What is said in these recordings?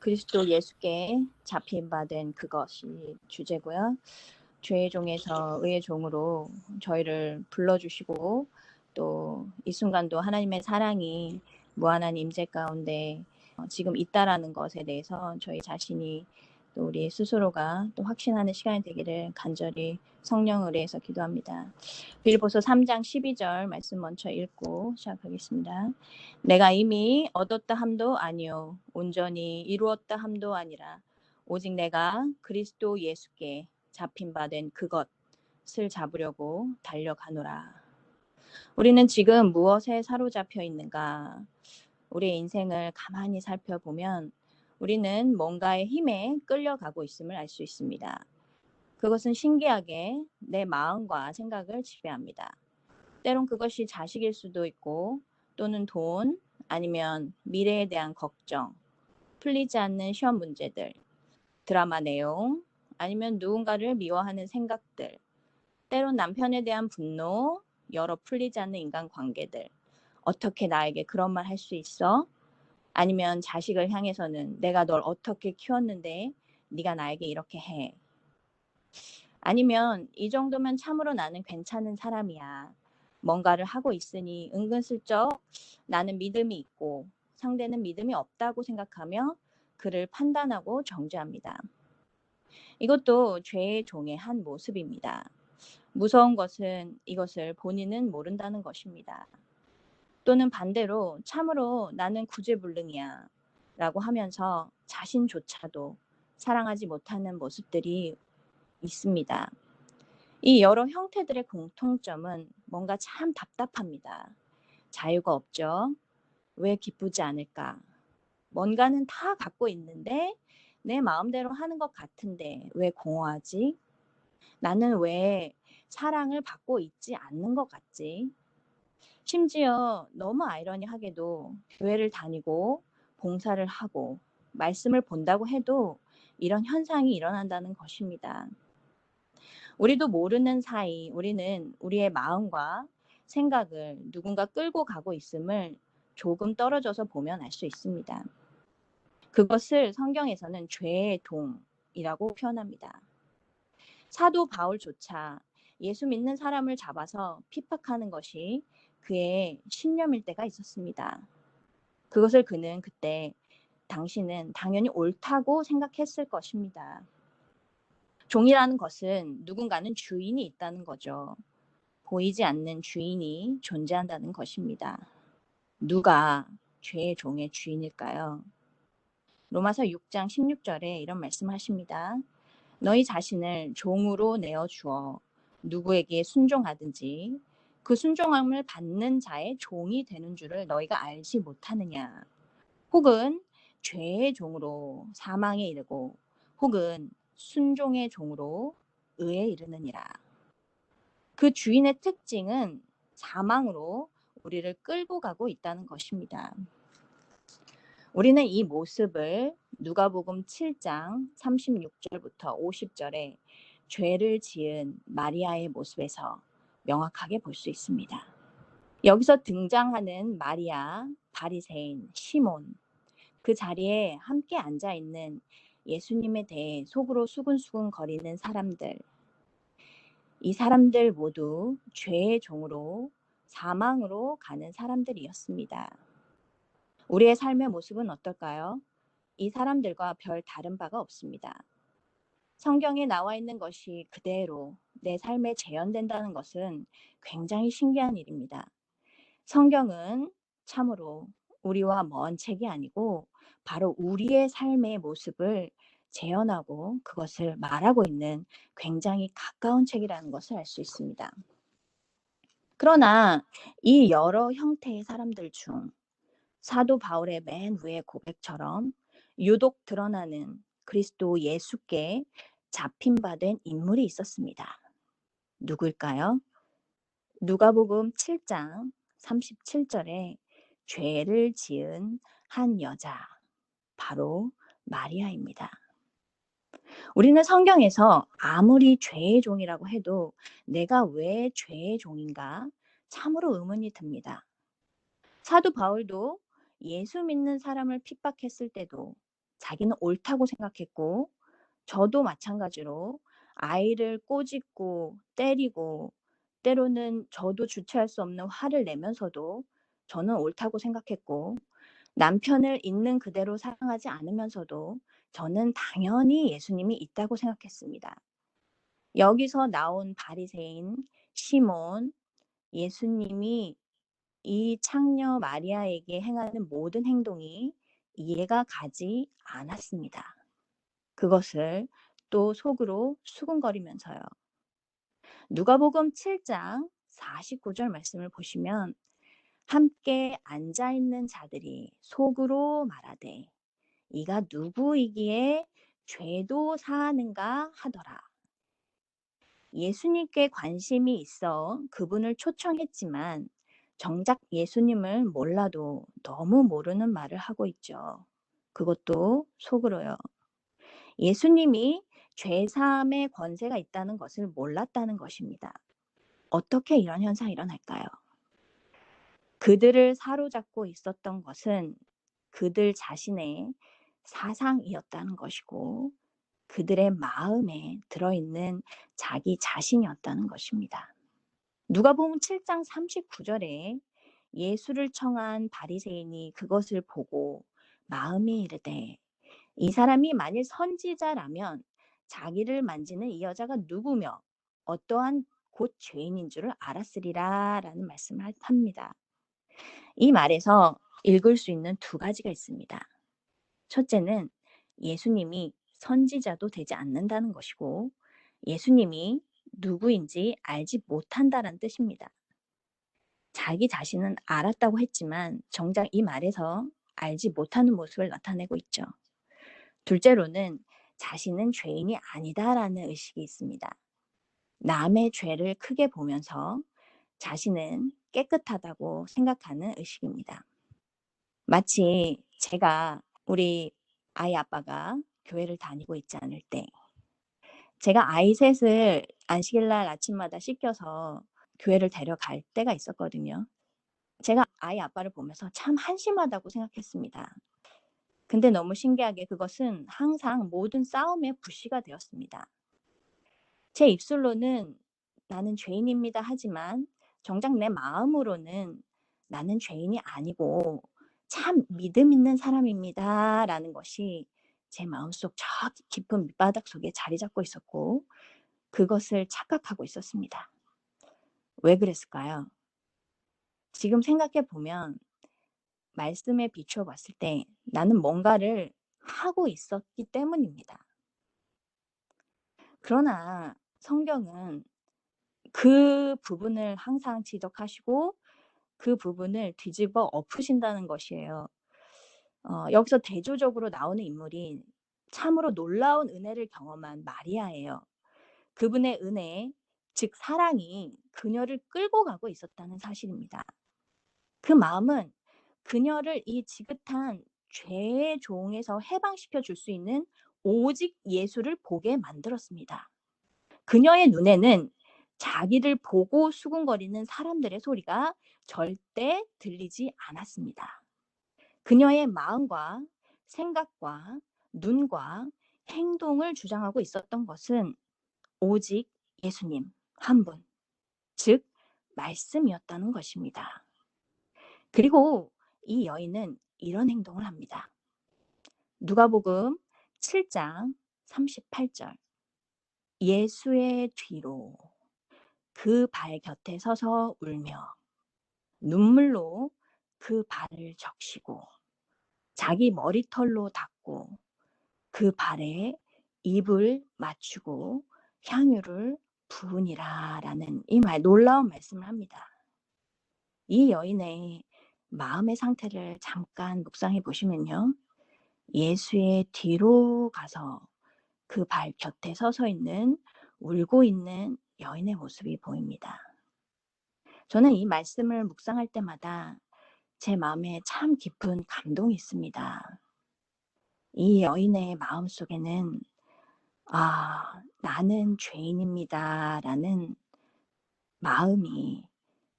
그리스도 예수께 잡힌 바 된 그것이 주제고요. 죄의 종에서 의의 종으로 저희를 불러주시고 또 이 순간도 하나님의 사랑이 무한한 임재 가운데 지금 있다라는 것에 대해서 저희 자신이 또 우리 스스로가 또 확신하는 시간이 되기를 간절히 성령 의뢰해서 기도합니다. 빌보서 3장 12절 말씀 먼저 읽고 시작하겠습니다. 내가 이미 얻었다 함도 아니요 온전히 이루었다 함도 아니라 오직 내가 그리스도 예수께 잡힌 바 된 그것을 잡으려고 달려가노라. 우리는 지금 무엇에 사로잡혀 있는가? 우리의 인생을 가만히 살펴보면 우리는 뭔가의 힘에 끌려가고 있음을 알 수 있습니다. 그것은 신기하게 내 마음과 생각을 지배합니다. 때론 그것이 자식일 수도 있고 또는 돈 아니면 미래에 대한 걱정, 풀리지 않는 시험 문제들, 드라마 내용 아니면 누군가를 미워하는 생각들, 때론 남편에 대한 분노, 여러 풀리지 않는 인간관계들, 어떻게 나에게 그런 말 할 수 있어? 아니면 자식을 향해서는 내가 널 어떻게 키웠는데 네가 나에게 이렇게 해. 아니면 이 정도면 참으로 나는 괜찮은 사람이야. 뭔가를 하고 있으니 은근슬쩍 나는 믿음이 있고 상대는 믿음이 없다고 생각하며 그를 판단하고 정죄합니다. 이것도 죄의 종의 한 모습입니다. 무서운 것은 이것을 본인은 모른다는 것입니다. 또는 반대로 참으로 나는 구제불능이야 라고 하면서 자신조차도 사랑하지 못하는 모습들이 있습니다. 이 여러 형태들의 공통점은 뭔가 참 답답합니다. 자유가 없죠. 왜 기쁘지 않을까? 뭔가는 다 갖고 있는데 내 마음대로 하는 것 같은데 왜 공허하지? 나는 왜 사랑을 받고 있지 않는 것 같지? 심지어 너무 아이러니하게도 교회를 다니고 봉사를 하고 말씀을 본다고 해도 이런 현상이 일어난다는 것입니다. 우리도 모르는 사이 우리는 우리의 마음과 생각을 누군가 끌고 가고 있음을 조금 떨어져서 보면 알 수 있습니다. 그것을 성경에서는 죄의 동이라고 표현합니다. 사도 바울조차 예수 믿는 사람을 잡아서 핍박하는 것이 그의 신념일 때가 있었습니다. 그것을 그는 그때 당신은 당연히 옳다고 생각했을 것입니다. 종이라는 것은 누군가는 주인이 있다는 거죠. 보이지 않는 주인이 존재한다는 것입니다. 누가 죄의 종의 주인일까요? 로마서 6장 16절에 이런 말씀하십니다. 너희 자신을 종으로 내어주어 누구에게 순종하든지 그 순종함을 받는 자의 종이 되는 줄을 너희가 알지 못하느냐. 혹은 죄의 종으로 사망에 이르고 혹은 순종의 종으로 의에 이르느니라. 그 주인의 특징은 사망으로 우리를 끌고 가고 있다는 것입니다. 우리는 이 모습을 누가복음 7장 36절부터 50절에 죄를 지은 마리아의 모습에서 명확하게 볼 수 있습니다. 여기서 등장하는 마리아, 바리새인, 시몬, 그 자리에 함께 앉아 있는 예수님에 대해 속으로 수근수근 거리는 사람들, 이 사람들 모두 죄의 종으로 사망으로 가는 사람들이었습니다. 우리의 삶의 모습은 어떨까요? 이 사람들과 별 다른 바가 없습니다. 성경에 나와 있는 것이 그대로 내 삶에 재현된다는 것은 굉장히 신기한 일입니다. 성경은 참으로 우리와 먼 책이 아니고 바로 우리의 삶의 모습을 재현하고 그것을 말하고 있는 굉장히 가까운 책이라는 것을 알 수 있습니다. 그러나 이 여러 형태의 사람들 중 사도 바울의 맨 위의 고백처럼 유독 드러나는 그리스도 예수께 잡힌 바 된 인물이 있었습니다. 누굴까요? 누가복음 7장 37절에 죄를 지은 한 여자, 바로 마리아입니다. 우리는 성경에서 아무리 죄의 종이라고 해도 내가 왜 죄의 종인가 참으로 의문이 듭니다. 사도 바울도 예수 믿는 사람을 핍박했을 때도 자기는 옳다고 생각했고 저도 마찬가지로 아이를 꼬집고 때리고 때로는 저도 주체할 수 없는 화를 내면서도 저는 옳다고 생각했고 남편을 있는 그대로 사랑하지 않으면서도 저는 당연히 예수님이 있다고 생각했습니다. 여기서 나온 바리새인 시몬, 예수님이 이 창녀 마리아에게 행하는 모든 행동이 이해가 가지 않았습니다. 그것을 또 속으로 수군거리면서요. 누가복음 7장 49절 말씀을 보시면 함께 앉아 있는 자들이 속으로 말하되 이가 누구이기에 죄도 사하는가 하더라. 예수님께 관심이 있어 그분을 초청했지만 정작 예수님을 몰라도 너무 모르는 말을 하고 있죠. 그것도 속으로요. 예수님이 죄사함의 권세가 있다는 것을 몰랐다는 것입니다. 어떻게 이런 현상이 일어날까요? 그들을 사로잡고 있었던 것은 그들 자신의 사상이었다는 것이고 그들의 마음에 들어있는 자기 자신이었다는 것입니다. 누가복음 7장 39절에 예수를 청한 바리새인이 그것을 보고 마음이 이르되 이 사람이 만일 선지자라면 자기를 만지는 이 여자가 누구며 어떠한 곧 죄인인 줄을 알았으리라 라는 말씀을 합니다. 이 말에서 읽을 수 있는 두 가지가 있습니다. 첫째는 예수님이 선지자도 되지 않는다는 것이고 예수님이 누구인지 알지 못한다는 뜻입니다. 자기 자신은 알았다고 했지만 정작 이 말에서 알지 못하는 모습을 나타내고 있죠. 둘째로는 자신은 죄인이 아니다라는 의식이 있습니다. 남의 죄를 크게 보면서 자신은 깨끗하다고 생각하는 의식입니다. 마치 제가 우리 아이 아빠가 교회를 다니고 있지 않을 때 제가 아이 셋을 안식일날 아침마다 씻겨서 교회를 데려갈 때가 있었거든요. 제가 아이 아빠를 보면서 참 한심하다고 생각했습니다. 근데 너무 신기하게 그것은 항상 모든 싸움의 불씨가 되었습니다. 제 입술로는 나는 죄인입니다 하지만 정작 내 마음으로는 나는 죄인이 아니고 참 믿음 있는 사람입니다 라는 것이 제 마음속 저 깊은 밑바닥 속에 자리 잡고 있었고 그것을 착각하고 있었습니다. 왜 그랬을까요? 지금 생각해 보면 말씀에 비추어 봤을 때 나는 뭔가를 하고 있었기 때문입니다. 그러나 성경은 그 부분을 항상 지적하시고 그 부분을 뒤집어 엎으신다는 것이에요. 여기서 대조적으로 나오는 인물이 참으로 놀라운 은혜를 경험한 마리아예요. 그분의 은혜, 즉 사랑이 그녀를 끌고 가고 있었다는 사실입니다. 그 마음은 그녀를 이 지긋한 죄의 종에서 해방시켜 줄 수 있는 오직 예수를 보게 만들었습니다. 그녀의 눈에는 자기를 보고 수군거리는 사람들의 소리가 절대 들리지 않았습니다. 그녀의 마음과 생각과 눈과 행동을 주장하고 있었던 것은 오직 예수님 한 분, 즉 말씀이었다는 것입니다. 그리고 이 여인은 이런 행동을 합니다. 누가복음 7장 38절 예수의 뒤로 그 발 곁에 서서 울며 눈물로 그 발을 적시고 자기 머리털로 닦고 그 발에 입을 맞추고 향유를 부으니라 라는 이 놀라운 말씀을 합니다. 이 여인의 마음의 상태를 잠깐 묵상해 보시면요. 예수의 뒤로 가서 그 발 곁에 서서 있는 울고 있는 여인의 모습이 보입니다. 저는 이 말씀을 묵상할 때마다 제 마음에 참 깊은 감동이 있습니다. 이 여인의 마음속에는 나는 죄인입니다 라는 마음이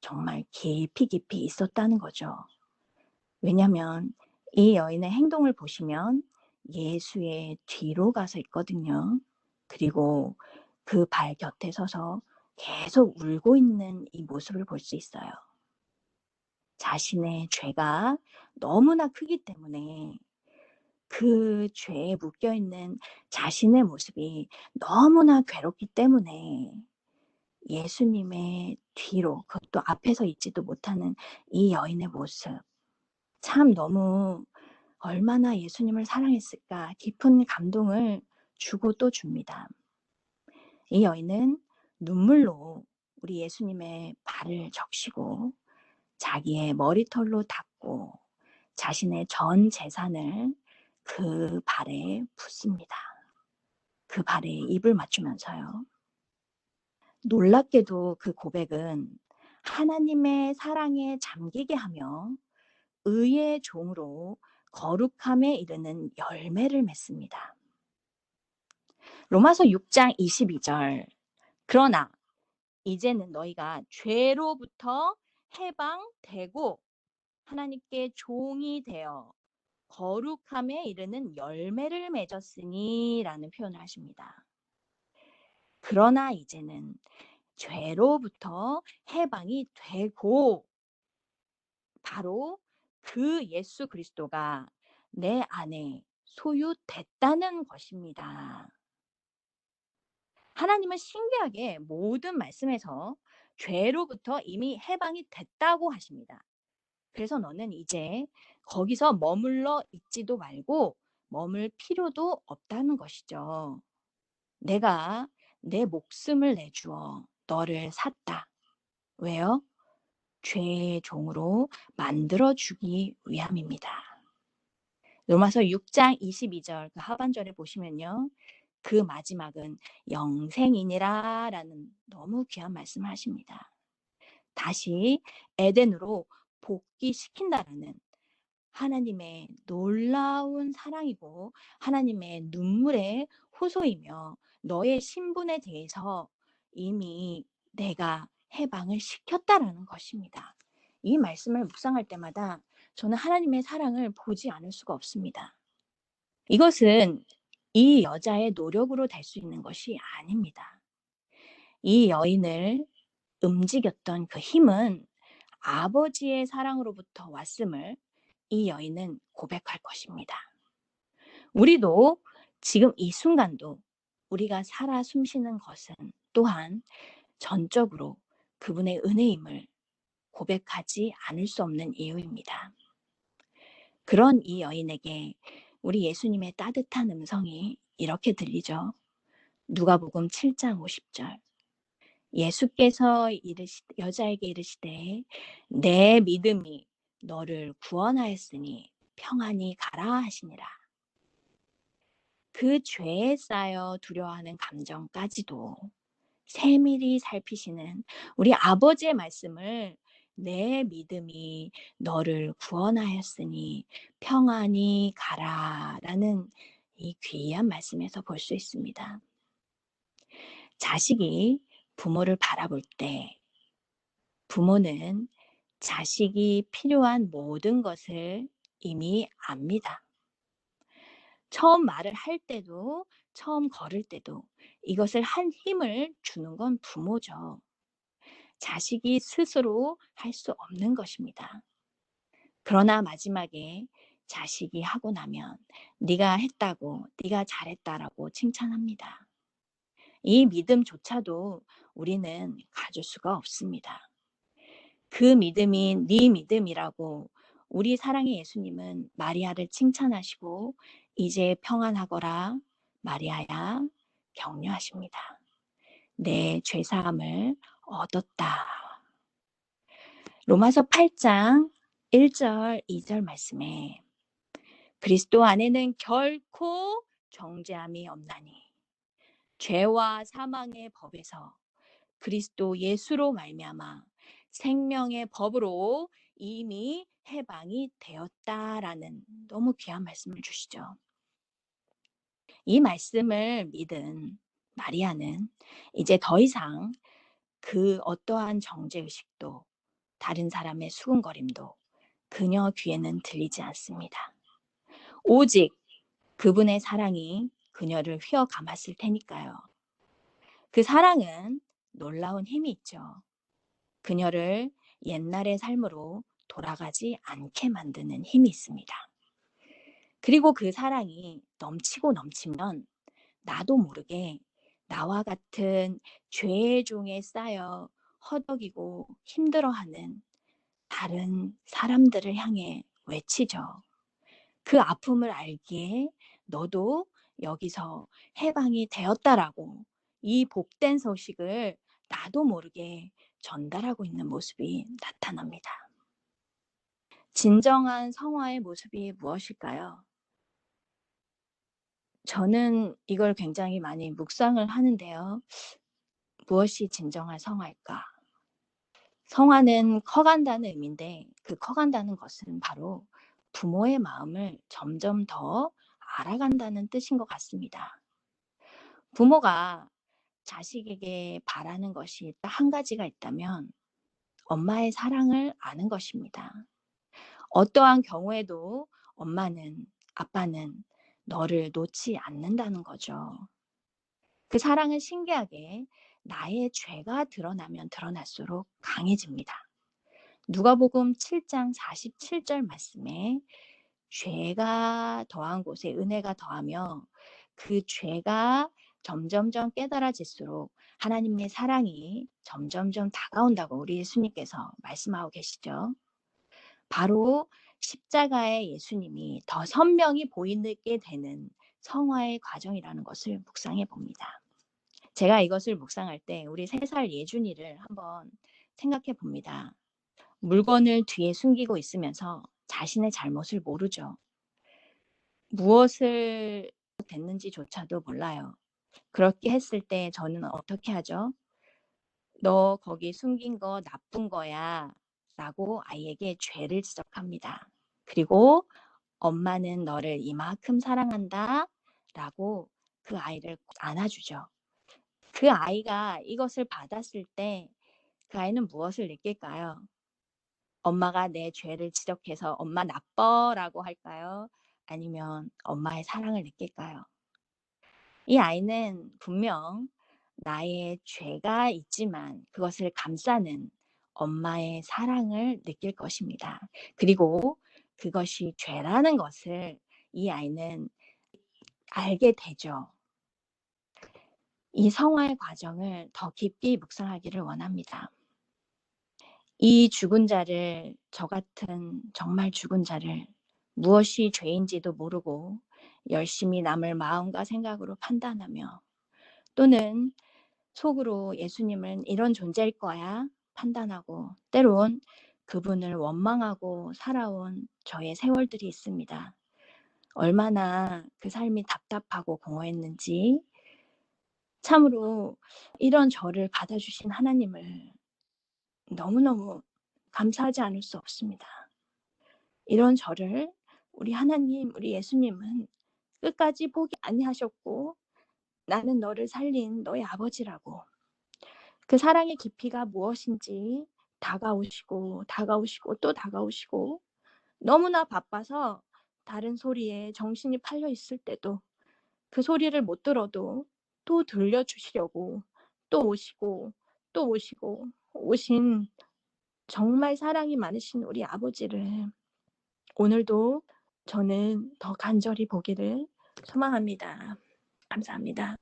정말 깊이 깊이 있었다는 거죠. 왜냐하면 이 여인의 행동을 보시면 예수의 뒤로 가서 있거든요. 그리고 그 발 곁에 서서 계속 울고 있는 이 모습을 볼 수 있어요. 자신의 죄가 너무나 크기 때문에 그 죄에 묶여 있는 자신의 모습이 너무나 괴롭기 때문에 예수님의 뒤로, 그것도 앞에서 있지도 못하는 이 여인의 모습, 참 너무 얼마나 예수님을 사랑했을까 깊은 감동을 주고 또 줍니다. 이 여인은 눈물로 우리 예수님의 발을 적시고 자기의 머리털로 닦고 자신의 전 재산을 그 발에 붓습니다. 그 발에 입을 맞추면서요. 놀랍게도 그 고백은 하나님의 사랑에 잠기게 하며 의의 종으로 거룩함에 이르는 열매를 맺습니다. 로마서 6장 22절. 그러나 이제는 너희가 죄로부터 해방되고 하나님께 종이 되어 거룩함에 이르는 열매를 맺었으니 라는 표현을 하십니다. 그러나 이제는 죄로부터 해방이 되고 바로 그 예수 그리스도가 내 안에 소유됐다는 것입니다. 하나님은 신기하게 모든 말씀에서 죄로부터 이미 해방이 됐다고 하십니다. 그래서 너는 이제 거기서 머물러 있지도 말고 머물 필요도 없다는 것이죠. 내가 내 목숨을 내주어 너를 샀다. 왜요? 죄의 종으로 만들어주기 위함입니다. 로마서 6장 22절 그 하반절에 보시면요. 그 마지막은 영생이니라 라는 너무 귀한 말씀을 하십니다. 다시 에덴으로 복귀시킨다라는 하나님의 놀라운 사랑이고 하나님의 눈물의 호소이며 너의 신분에 대해서 이미 내가 해방을 시켰다라는 것입니다. 이 말씀을 묵상할 때마다 저는 하나님의 사랑을 보지 않을 수가 없습니다. 이것은 이 여자의 노력으로 될 수 있는 것이 아닙니다. 이 여인을 움직였던 그 힘은 아버지의 사랑으로부터 왔음을 이 여인은 고백할 것입니다. 우리도 지금 이 순간도 우리가 살아 숨쉬는 것은 또한 전적으로 그분의 은혜임을 고백하지 않을 수 없는 이유입니다. 그런 이 여인에게 우리 예수님의 따뜻한 음성이 이렇게 들리죠. 누가복음 7장 50절. 예수께서 여자에게 이르시되 내 믿음이 너를 구원하였으니 평안히 가라 하시니라. 그 죄에 쌓여 두려워하는 감정까지도 세밀히 살피시는 우리 아버지의 말씀을 내 믿음이 너를 구원하였으니 평안히 가라 라는 이 귀한 말씀에서 볼 수 있습니다. 자식이 부모를 바라볼 때 부모는 자식이 필요한 모든 것을 이미 압니다. 처음 말을 할 때도 처음 걸을 때도 이것을 한 힘을 주는 건 부모죠. 자식이 스스로 할 수 없는 것입니다. 그러나 마지막에 자식이 하고 나면 네가 했다고, 네가 잘했다라고 칭찬합니다. 이 믿음조차도 우리는 가질 수가 없습니다. 그 믿음이 네 믿음이라고 우리 사랑의 예수님은 마리아를 칭찬하시고 이제 평안하거라 마리아야 격려하십니다. 내 죄사함을 얻었다. 로마서 8장 1절 2절 말씀에 그리스도 안에는 결코 정죄함이 없나니 죄와 사망의 법에서 그리스도 예수로 말미암아 생명의 법으로 이미 해방이 되었다라는 너무 귀한 말씀을 주시죠. 이 말씀을 믿은 마리아는 이제 더 이상 그 어떠한 정죄의식도 다른 사람의 수군거림도 그녀 귀에는 들리지 않습니다. 오직 그분의 사랑이 그녀를 휘어 감았을 테니까요. 그 사랑은 놀라운 힘이 있죠. 그녀를 옛날의 삶으로 돌아가지 않게 만드는 힘이 있습니다. 그리고 그 사랑이 넘치고 넘치면 나도 모르게 나와 같은 죄의 종에 쌓여 허덕이고 힘들어하는 다른 사람들을 향해 외치죠. 그 아픔을 알기에 너도 여기서 해방이 되었다라고 이 복된 소식을 나도 모르게 전달하고 있는 모습이 나타납니다. 진정한 성화의 모습이 무엇일까요? 저는 이걸 굉장히 많이 묵상을 하는데요. 무엇이 진정한 성화일까? 성화는 커간다는 의미인데 그 커간다는 것은 바로 부모의 마음을 점점 더 알아간다는 뜻인 것 같습니다. 부모가 자식에게 바라는 것이 딱 한 가지가 있다면 엄마의 사랑을 아는 것입니다. 어떠한 경우에도 엄마는, 아빠는 너를 놓지 않는다는 거죠. 그 사랑은 신기하게 나의 죄가 드러나면 드러날수록 강해집니다. 누가복음 7장 47절 말씀에 죄가 더한 곳에 은혜가 더하며 그 죄가 점점점 깨달아질수록 하나님의 사랑이 점점점 다가온다고 우리 예수님께서 말씀하고 계시죠. 바로 십자가의 예수님이 더 선명히 보이게 되는 성화의 과정이라는 것을 묵상해 봅니다. 제가 이것을 묵상할 때 우리 3살 예준이를 한번 생각해 봅니다. 물건을 뒤에 숨기고 있으면서 자신의 잘못을 모르죠. 무엇을 됐는지조차도 몰라요. 그렇게 했을 때 저는 어떻게 하죠? 너 거기 숨긴 거 나쁜 거야 라고 아이에게 죄를 지적합니다. 그리고 엄마는 너를 이만큼 사랑한다 라고 그 아이를 안아주죠. 그 아이가 이것을 받았을 때 그 아이는 무엇을 느낄까요? 엄마가 내 죄를 지적해서 엄마 나빠라고 할까요? 아니면 엄마의 사랑을 느낄까요? 이 아이는 분명 나의 죄가 있지만 그것을 감싸는 엄마의 사랑을 느낄 것입니다. 그리고 그것이 죄라는 것을 이 아이는 알게 되죠. 이 성화의 과정을 더 깊이 묵상하기를 원합니다. 이 죽은 자를, 저 같은 정말 죽은 자를 무엇이 죄인지도 모르고 열심히 남을 마음과 생각으로 판단하며 또는 속으로 예수님은 이런 존재일 거야 판단하고 때론 그분을 원망하고 살아온 저의 세월들이 있습니다. 얼마나 그 삶이 답답하고 공허했는지 참으로 이런 저를 받아주신 하나님을 너무너무 감사하지 않을 수 없습니다. 이런 저를 우리 하나님, 우리 예수님은 끝까지 포기 아니하셨고 나는 너를 살린 너의 아버지라고 그 사랑의 깊이가 무엇인지 다가오시고 다가오시고 또 다가오시고 너무나 바빠서 다른 소리에 정신이 팔려 있을 때도 그 소리를 못 들어도 또 들려주시려고 또 오시고 또 오시고 오신 정말 사랑이 많으신 우리 아버지를 오늘도 저는 더 간절히 보기를 소망합니다. 감사합니다.